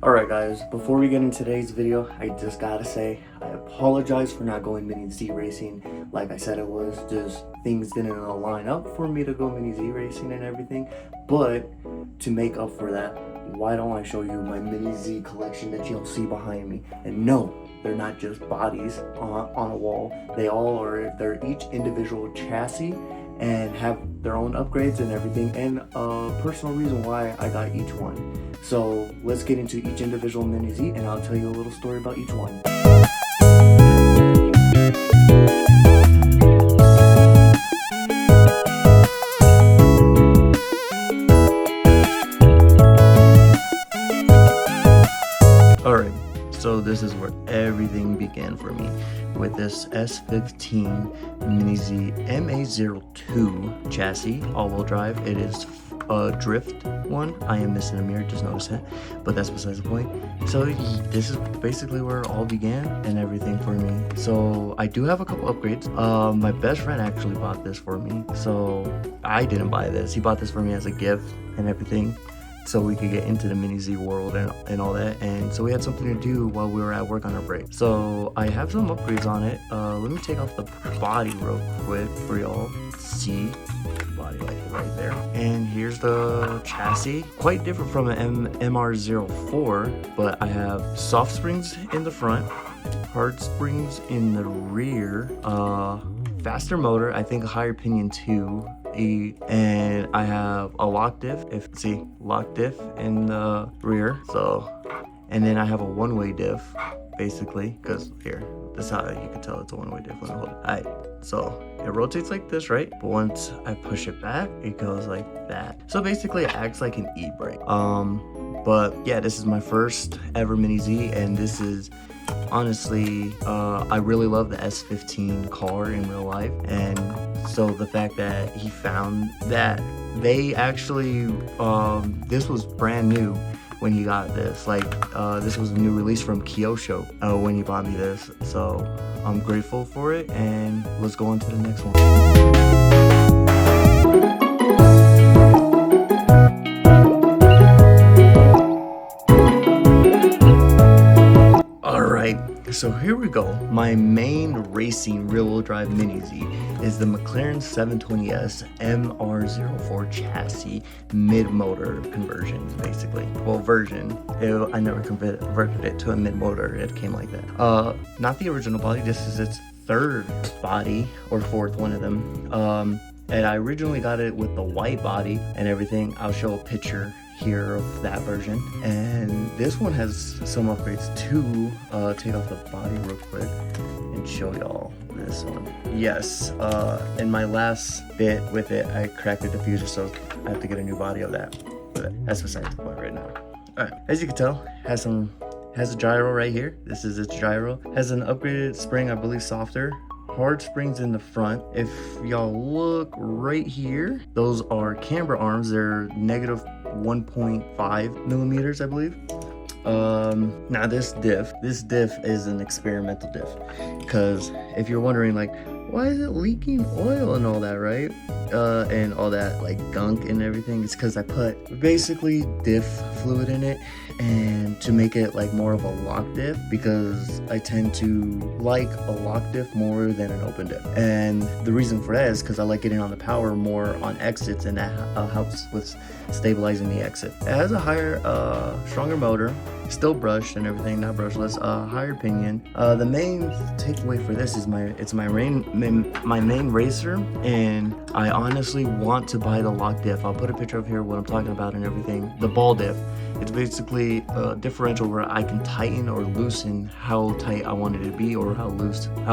Alright guys, before we get into today's video, I just gotta say, I apologize for not going Mini Z racing. Like I said it was, just things didn't line up for me to go Mini Z racing and everything. But, to make up for that, why don't I show you my Mini Z collection that you'll see behind me. And no, they're not just bodies on a wall. They're each individual chassis and have their own upgrades and everything, and a personal reason why I got each one. So let's get into each individual Mini Z and I'll tell you a little story about each one. Alright, so this is where everything began for me with this S15 Mini Z MA02 chassis, all-wheel drive. It is a drift one. I am missing a mirror, just noticed that, but that's besides the point. So this is basically where it all began and everything for me. So I do have a couple upgrades. My best friend actually bought this for me, so I didn't buy this. He bought this for me as a gift and everything, so we could get into the Mini Z world and all that. And so we had something to do while we were at work on our break. So I have some upgrades on it. Let me take off the body real quick for y'all to see. Body like right there, and here's the chassis. Quite different from an MR04, but I have soft springs in the front, hard springs in the rear, faster motor, I think a higher pinion too, and I have a lock diff, lock diff in the rear. So, and then I have a one-way diff basically, because here, this is how you can tell it's a one-way diff when I hold it. Alright, so it rotates like this, right? But once I push it back, it goes like that. So basically it acts like an e-brake. But yeah, this is my first ever Mini Z, and this is honestly, I really love the S15 car in real life. And so the fact that he found that they actually, this was brand new when he got this. This was a new release from Kyosho when he bought me this. So I'm grateful for it, and let's go on to the next one. So here we go. My main racing rear-wheel drive Mini Z is the McLaren 720S MR04 chassis mid-motor conversion, basically. Well, version. I never converted it to a mid-motor. It came like that. Not the original body. This is its third body, or fourth, one of them. And I originally got it with the white body and everything. I'll show a picture here of that version, and this one has some upgrades too. Take off the body real quick and show y'all this one. Yes, in my last bit with it, I cracked the diffuser, so I have to get a new body of that, but that's besides the point right now. Alright, as you can tell, has a gyro right here. This is its gyro. Has an upgraded spring, I believe softer. Hard springs in the front. If y'all look right here, those are camber arms. They're negative 1.5 millimeters, I believe. Now this diff is an experimental diff, because if you're wondering, like, why is it leaking oil and all that, right? And all that like gunk and everything, it's because I put basically diff fluid in it, and to make it like more of a lock diff, because I tend to like a lock diff more than an open diff. And the reason for that is because I like getting on the power more on exits, and that helps with stabilizing the exit. It has a higher, stronger motor, still brushed and everything, not brushless, higher pinion. The main takeaway for this is it's my main racer, and I honestly want to buy the lock diff. I'll put a picture of here what I'm talking about and everything. The ball diff. It's basically a differential where I can tighten or loosen how tight I want it to be, or how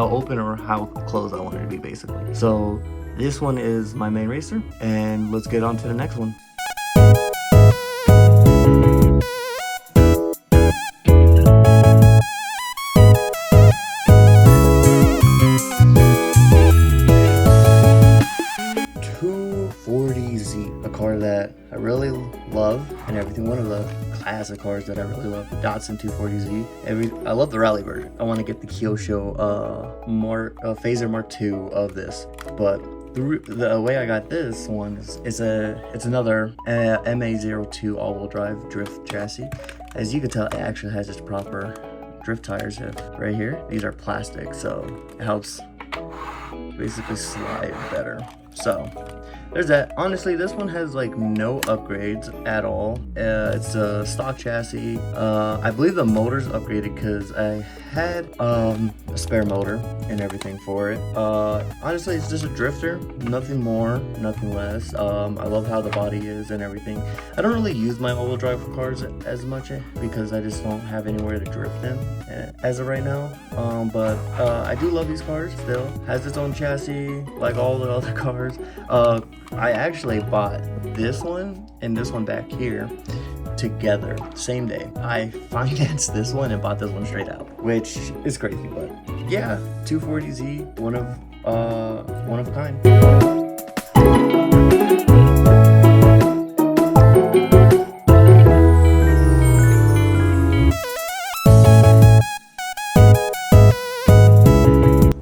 open or how closed I want it to be, basically. So this one is my main racer, and let's get on to the next one. A car that I really love and everything. One of the classic cars that I really love, the Datsun 240Z. I love the rally version. I want to get the Kyosho Phaser Mark II of this, but the way I got this one is it's another MA02 all-wheel drive drift chassis. as you can tell, it actually has its proper drift tires right here. These are plastic, so it helps basically slide better. So there's that. Honestly, this one has like no upgrades at all. It's a stock chassis. I believe the motor's upgraded because I had a spare motor and everything for it. Honestly, it's just a drifter, nothing more, nothing less. I love how the body is and everything. I don't really use my all-wheel drive cars as much because I just don't have anywhere to drift them as of right now. But I do love these cars still. Has its own chassis like all the other cars. I actually bought this one and this one back here together same day. I financed this one and bought this one straight out, which is crazy, but yeah, 240Z, one of a kind.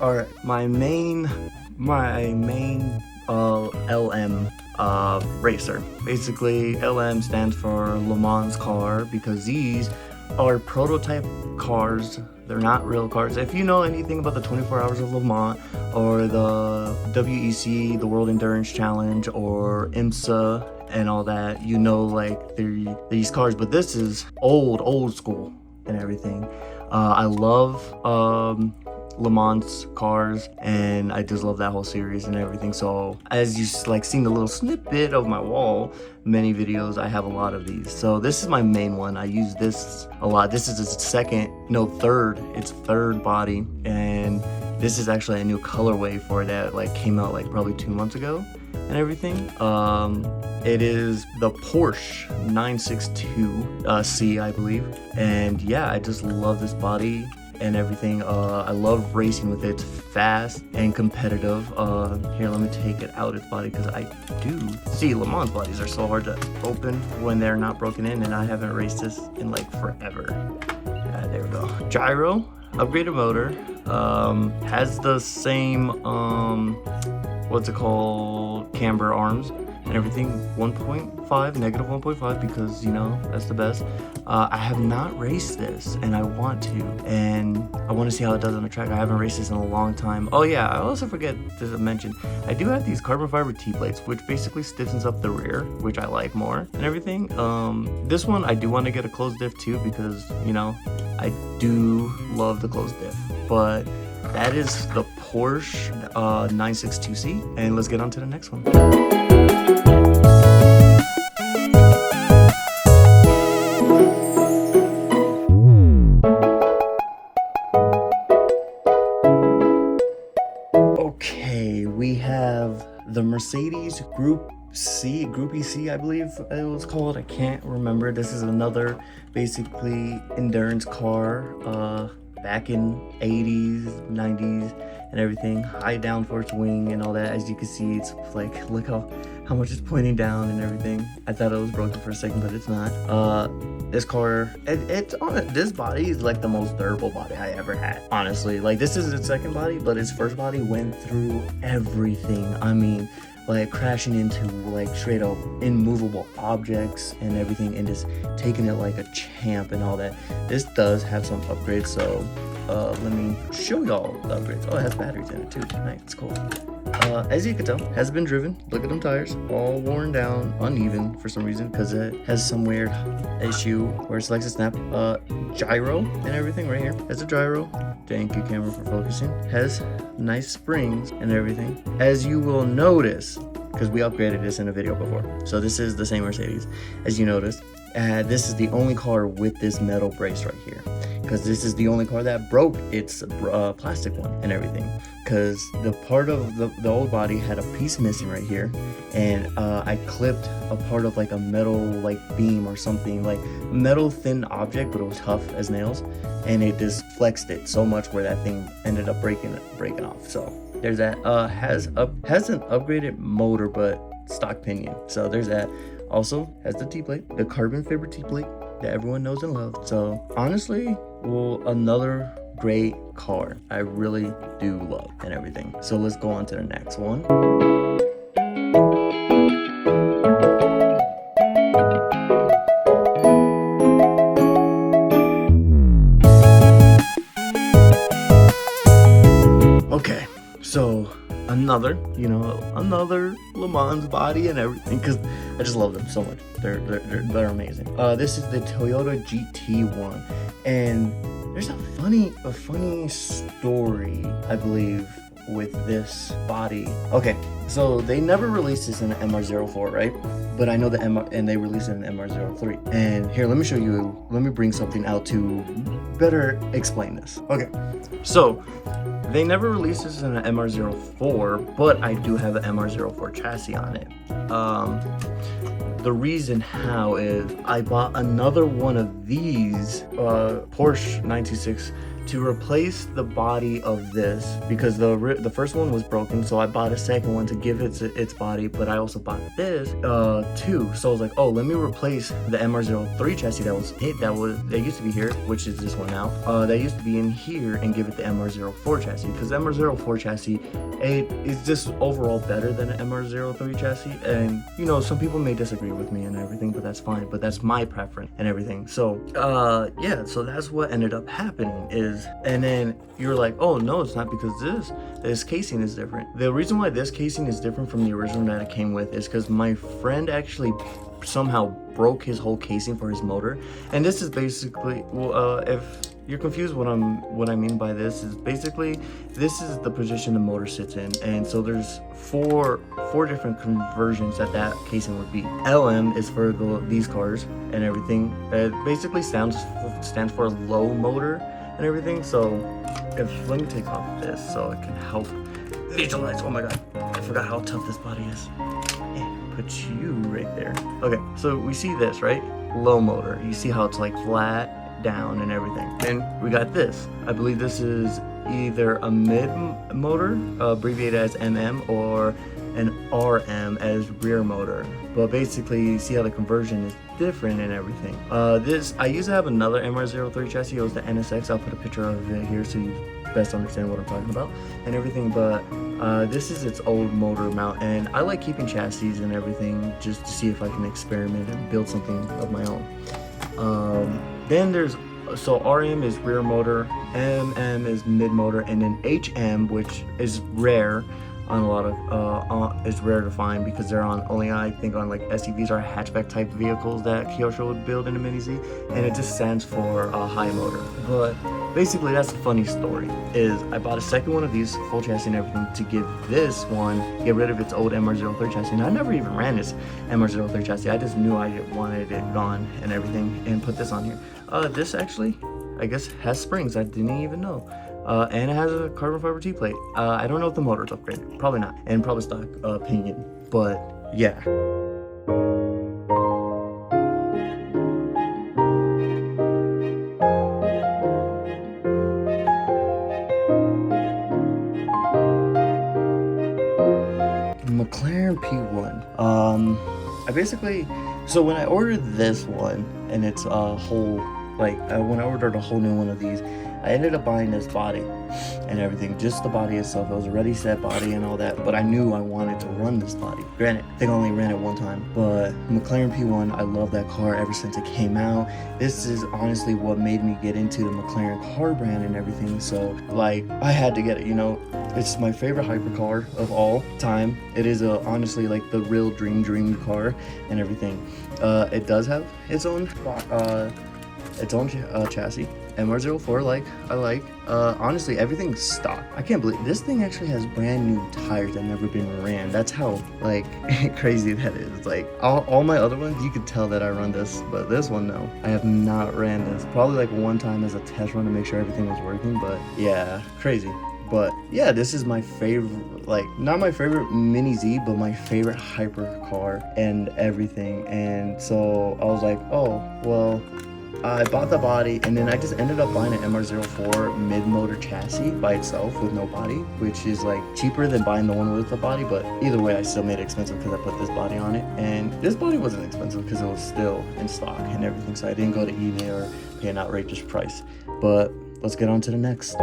All right, my main LM racer. Basically, LM stands for Le Mans car because these are prototype cars. They're not real cars. If you know anything about the 24 Hours of Le Mans or the WEC, the World Endurance Challenge, or IMSA and all that, you know like these cars. But this is old school and everything. I love Le Mans cars, and I just love that whole series and everything. So as you like seen the little snippet of my wall, many videos, I have a lot of these. So this is my main one. I use this a lot. This is its third body, and this is actually a new colorway for it that like came out like probably 2 months ago and everything. It is the Porsche 962 C, I believe. And yeah, I just love this body and everything. I love racing with it. It's fast and competitive. Here, let me take it out its body because I do see Le Mans bodies are so hard to open when they're not broken in, and I haven't raced this in like forever. There we go. Gyro, upgraded motor, has the same what's it called, camber arms and everything. 1.5, negative 1.5, because you know that's the best. I have not raced this and I want to, and I want to see how it does on the track. I haven't raced this in a long time. Oh yeah, I also forget to mention, I do have these carbon fiber T-plates, which basically stiffens up the rear, which I like more and everything. This one I do want to get a closed diff too, because you know I do love the closed diff. But that is the Porsche 962C, and let's get on to the next one. Okay, we have the Mercedes Groupie C, I believe it was called. I can't remember. This is another basically endurance car, back in 80s, 90s and everything. High downforce wing and all that. As you can see, it's like, look how much it's pointing down and everything. I thought it was broken for a second, but it's not. This car, it's on it. This body is like the most durable body I ever had, honestly. Like, this is its second body, but its first body went through everything. I mean, like crashing into like straight up immovable objects and everything, and just taking it like a champ and all that. This does have some upgrades, so let me show y'all the upgrades. Oh, it has batteries in it too. Nice, it's cool. As you can tell, has been driven. Look at them tires, all worn down, uneven for some reason, because it has some weird issue where it likes to snap. Gyro and everything right here. Has a gyro. Thank you, camera, for focusing. Has nice springs and everything. As you will notice, because we upgraded this in a video before, so this is the same Mercedes. As you notice, this is the only car with this metal brace right here, because this is the only car that broke its plastic one and everything, because the part of the old body had a piece missing right here, and I clipped a part of like a metal like beam or something, like metal thin object, but it was tough as nails, and it just flexed it so much where that thing ended up breaking off. So there's that. Has an upgraded motor but stock pinion, so there's that. Also has the T-plate, the carbon fiber T-plate that everyone knows and loves. So honestly, well, another great car I really do love and everything. So let's go on to the next one. another Le Mans body and everything, because I just love them so much. They're amazing. This is the Toyota GT1, and there's a funny story, I believe, with this body. Okay, so they never released this in the MR04, right? But I know the and they released it in the MR03. And here, let me show you. Let me bring something out to better explain this. Okay, so they never released this in an MR04, but I do have an MR04 chassis on it. The reason how is I bought another one of these Porsche 926 to replace the body of this, because the first one was broken, so I bought a second one to give it its body, but I also bought this too. So I was like, oh, let me replace the MR03 chassis that used to be here, which is this one now, that used to be in here, and give it the MR04 chassis, because the MR04 chassis, it is just overall better than an MR03 chassis. And some people may disagree with me and everything, but that's fine, but that's my preference and everything. So yeah, so that's what ended up happening is, and then you're like, oh no, it's not, because this casing is different. The reason why this casing is different from the original that it came with is because my friend actually somehow broke his whole casing for his motor. And this is basically, if you're confused what I mean by this, is basically this is the position the motor sits in, and so there's four different conversions that casing would be. LM is for these cars and everything. It basically stands for low motor and everything. So let me take off this so it can help visualize. Oh my god, I forgot how tough this body is. Put you right there. Okay, so we see this, right? Low motor. You see how it's like flat down and everything. Then we got this. I believe this is either a mid motor, abbreviated as MM, or an RM as rear motor. But basically, you see how the conversion is different and everything. I used to have another MR03 chassis. It was the NSX. I'll put a picture of it here so you best understand what I'm talking about and everything. But this is its old motor mount, and I like keeping chassis and everything just to see if I can experiment and build something of my own. Then there's, so RM is rear motor, MM is mid motor, and then HM, which is rare on a lot of it's rare to find, because they're only I think on like SUVs or hatchback type vehicles that Kyosho would build in a Mini Z, and it just stands for high motor. But basically, that's the funny story, is I bought a second one of these, full chassis and everything, to give this one, get rid of its old MR03 chassis. And I never even ran this MR03 chassis. I just knew I wanted it gone and everything, and put this on here. This actually, I guess, has springs. I didn't even know. And it has a carbon fiber T-plate. I don't know if the motor's upgraded. Probably not. And probably stock opinion. But yeah. McLaren P1. I basically, so when I ordered this one, and it's a whole, like, when I ordered a whole new one of these, I ended up buying this body and everything, just the body itself. It was a ready set body and all that, but I knew I wanted to run this body. Granted, I think I only ran it one time, but McLaren P1, I love that car ever since it came out. This is honestly what made me get into the McLaren car brand and everything. So like, I had to get it, it's my favorite hypercar of all time. It is honestly like the real dream car and everything. It does have its own chassis, MR04, I like. Honestly, everything's stock. I can't believe this thing actually has brand new tires that never been ran. That's how like crazy that is. Like all my other ones, you could tell that I run this, but this one, no, I have not ran this. Probably like one time as a test run to make sure everything was working, but yeah, crazy. But yeah, this is my favorite, like, not my favorite Mini Z, but my favorite hypercar and everything. And so I was like, oh, well, I bought the body, and then I just ended up buying an MR04 mid-motor chassis by itself with no body, which is like cheaper than buying the one with the body. But either way, I still made it expensive because I put this body on it. And this body wasn't expensive because it was still in stock and everything, so I didn't go to eBay or pay an outrageous price. But let's get on to the next.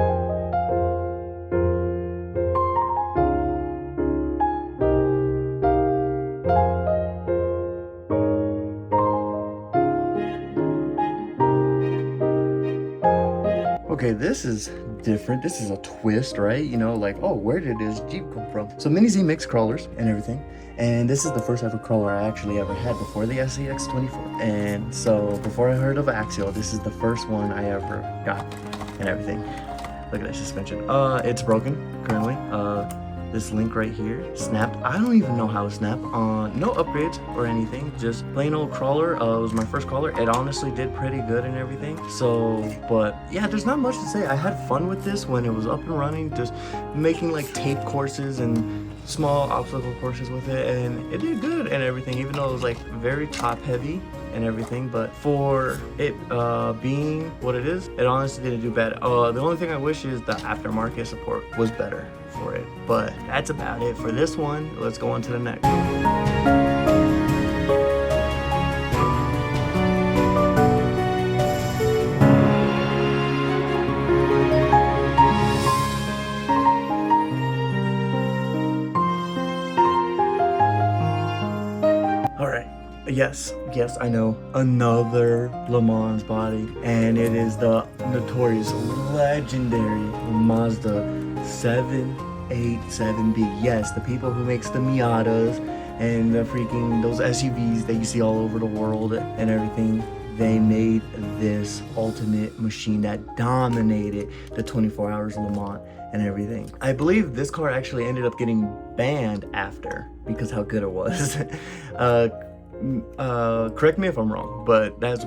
Okay, this is different. This is a twist, right? You know, like, oh, where did this Jeep come from? So Mini Z makes crawlers and everything. And this is the first ever crawler I actually ever had before the SCX24. And so before I heard of Axial, this is the first one I ever got and everything. Look at that suspension. It's broken currently. This link right here snapped. I don't even know how it snapped. No upgrades or anything, just plain old crawler. It was my first crawler. It honestly did pretty good and everything. So, but yeah, there's not much to say. I had fun with this when it was up and running, just making like tape courses and small obstacle courses with it, and it did good and everything, even though it was like very top heavy and everything. But for it being what it is, it honestly didn't do bad. The only thing I wish is the aftermarket support was better for it, but that's about it for this one. Let's go on to the next. Yes, I know, another Le Mans body, and it is the notorious, legendary Mazda 787B. Yes, the people who makes the Miatas and the freaking, those SUVs that you see all over the world and everything, they made this ultimate machine that dominated the 24 hours Le Mans and everything. I believe this car actually ended up getting banned after, because how good it was. Correct me if I'm wrong, but that's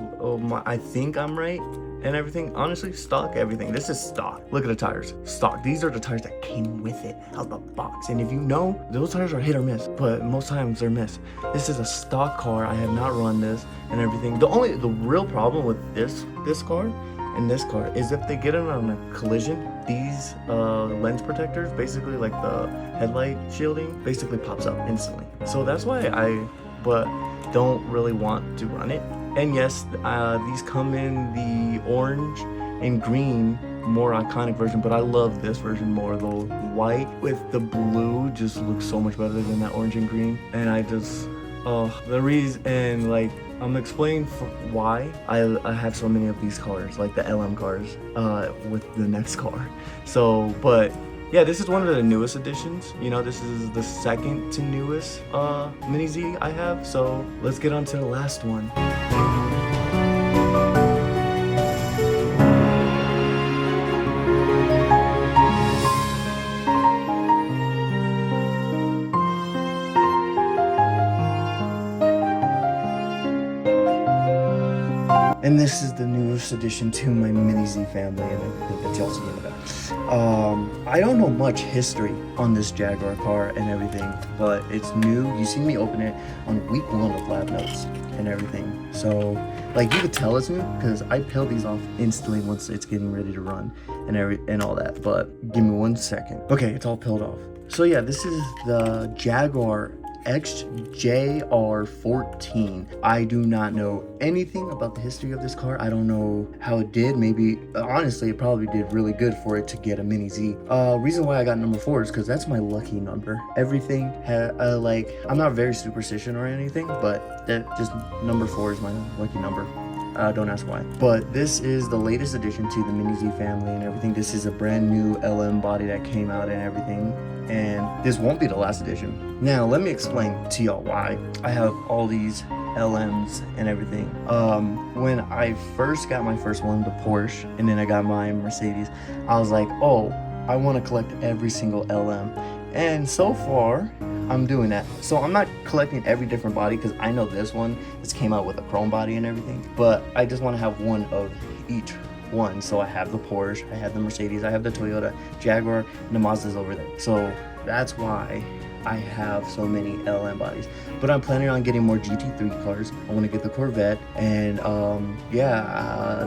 I think I'm right and everything. Honestly, stock everything. This is stock. Look at the tires, stock. These are the tires that came with it out the box, and if you know, those tires are hit or miss, but most times they're miss. This is a stock car. I have not run this and everything. The real problem with this car and this car is if they get in on a collision, these lens protectors, basically like the headlight shielding, basically pops up instantly. So that's why but don't really want to run it. And yes, these come in the orange and green, more iconic version, but I love this version more. The white with the blue just looks so much better than that orange and green. And I just, the reason, and like, I'm explaining why I have so many of these cars, like the LM cars, with the next car. So, but yeah, this is one of the newest editions. You know, this is the second to newest Mini Z I have. So let's get on to the last one. And this is the newest addition to my Mini Z family, and I think that's also in the back. I don't know much history on this Jaguar car and everything, but it's new. You see me open it on week 1 of lab notes and everything. So, like, you could tell it's new because I peel these off instantly once it's getting ready to run and all that. But give me 1 second. Okay, it's all peeled off. So yeah, this is the Jaguar XJR14. I do not know anything about the history of this car. I don't know how it did. Maybe, honestly, it probably did really good for it to get a Mini Z. Reason why I got number 4 is because that's my lucky number. Everything like, I'm not very superstition or anything, but that just number 4 is my lucky number. Don't ask why. But this is the latest addition to the Mini Z family and everything. This is a brand new LM body that came out and everything. And this won't be the last edition. Now, let me explain to y'all why I have all these LMs and everything. When I first got my first one, the Porsche, and then I got my Mercedes, I was like, oh, I want to collect every single LM. And so far, I'm doing that. So I'm not collecting every different body because I know this one just came out with a chrome body and everything, but I just want to have one of each one. So I have the Porsche, I have the Mercedes, I have the Toyota, Jaguar, and the Mazda's over there. So that's why I have so many LM bodies. But I'm planning on getting more GT3 cars. I want to get the Corvette, and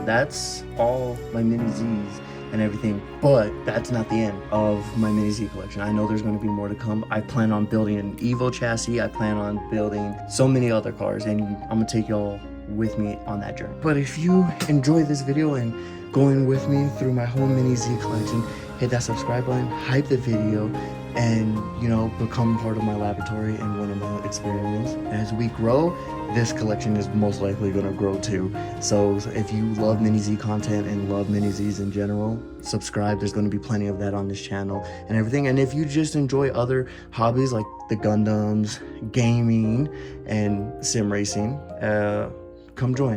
that's all my Mini Z's and everything. But that's not the end of my Mini Z collection. I know there's going to be more to come. I plan on building an Evo chassis. I plan on building so many other cars, and I'm gonna take y'all with me on that journey. But if you enjoy this video and going with me through my whole Mini Z collection, hit that subscribe button, hype the video, and, you know, become part of my laboratory and one of my experiments. As we grow, this collection is most likely going to grow too. So if you love Mini Z content and love Mini Zs in general, subscribe. There's going to be plenty of that on this channel and everything. And if you just enjoy other hobbies like the Gundams, gaming, and sim racing, come join.